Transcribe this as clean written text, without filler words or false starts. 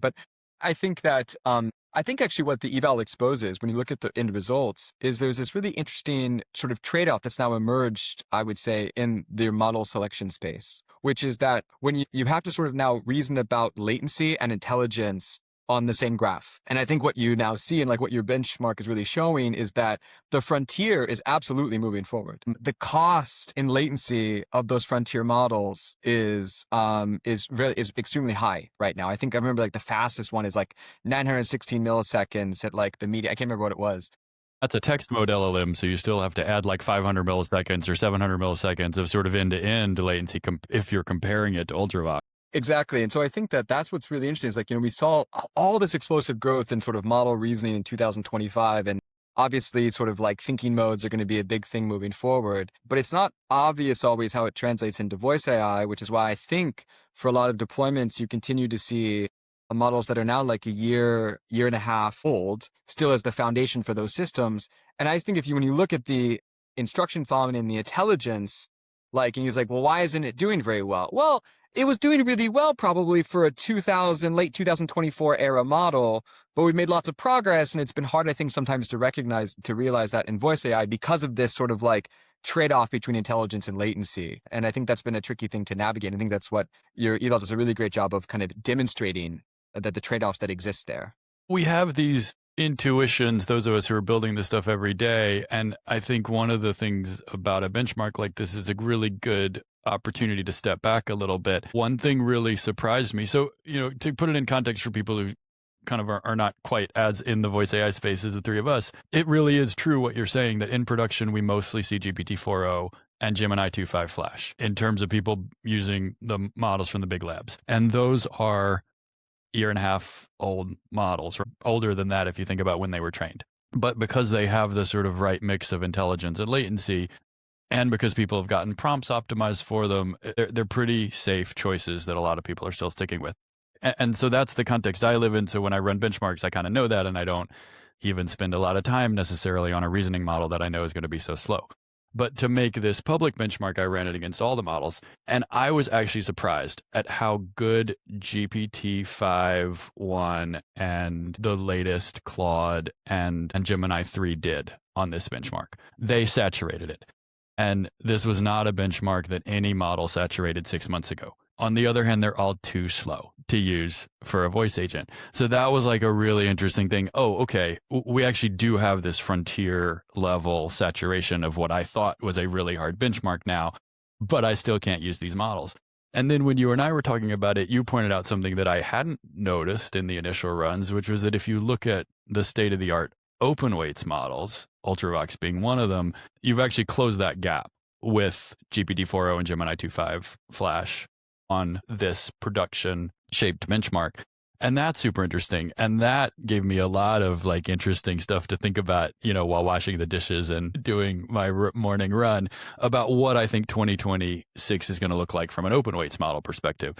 But I think that I think actually what the eval exposes when you look at the end results is there's this really interesting sort of trade-off that's now emerged, I would say, in the model selection space, which is that when you have to sort of now reason about latency and intelligence on the same graph. And I think what you now see and like what your benchmark is really showing is that the frontier is absolutely moving forward. The cost in latency of those frontier models is extremely high right now. I think I remember like the fastest one is like 916 milliseconds at like the media. I can't remember what it was. That's a text mode LLM, so you still have to add like 500 milliseconds or 700 milliseconds of sort of end-to-end latency if you're comparing it to Ultravox. Exactly. And so I think that that's what's really interesting is like, we saw all this explosive growth in sort of model reasoning in 2025. And obviously sort of like thinking modes are going to be a big thing moving forward, but it's not obvious always how it translates into voice AI, which is why I think for a lot of deployments, you continue to see models that are now like a year and a half old, still as the foundation for those systems. And I think when you look at the instruction following and the intelligence, and he's like, well, why isn't it doing very well? Well, it was doing really well probably for a late 2024 era model, but we've made lots of progress, and it's been hard, I think, sometimes to realize that in voice AI because of this sort of like trade-off between intelligence and latency. And I think that's been a tricky thing to navigate. I think that's what your eval does a really great job of kind of demonstrating, that the trade-offs that exist there. We have these intuitions, those of us who are building this stuff every day. And I think one of the things about a benchmark like this is a really good opportunity to step back a little bit. One thing really surprised me. So, to put it in context for people who kind of are not quite as in the voice AI space as the three of us, it really is true what you're saying, that in production, we mostly see GPT-4o and Gemini 2.5 Flash in terms of people using the models from the big labs. And those are year and a half old models, or older than that if you think about when they were trained. But because they have the sort of right mix of intelligence and latency, and because people have gotten prompts optimized for them, they're pretty safe choices that a lot of people are still sticking with. And so that's the context I live in. So when I run benchmarks, I kind of know that, and I don't even spend a lot of time necessarily on a reasoning model that I know is going to be so slow. But to make this public benchmark, I ran it against all the models, and I was actually surprised at how good GPT-5.1 and the latest Claude and Gemini 3 did on this benchmark. They saturated it. And this was not a benchmark that any model saturated 6 months ago. On the other hand, they're all too slow to use for a voice agent. So that was like a really interesting thing. Oh, okay, we actually do have this frontier level saturation of what I thought was a really hard benchmark now, but I still can't use these models. And then when you and I were talking about it, you pointed out something that I hadn't noticed in the initial runs, which was that if you look at the state-of-the-art open weights models, Ultravox being one of them, you've actually closed that gap with GPT-4o and Gemini 2.5 Flash on this production shaped benchmark. And that's super interesting. And that gave me a lot of like interesting stuff to think about, while washing the dishes and doing my morning run, about what I think 2026 is going to look like from an open weights model perspective.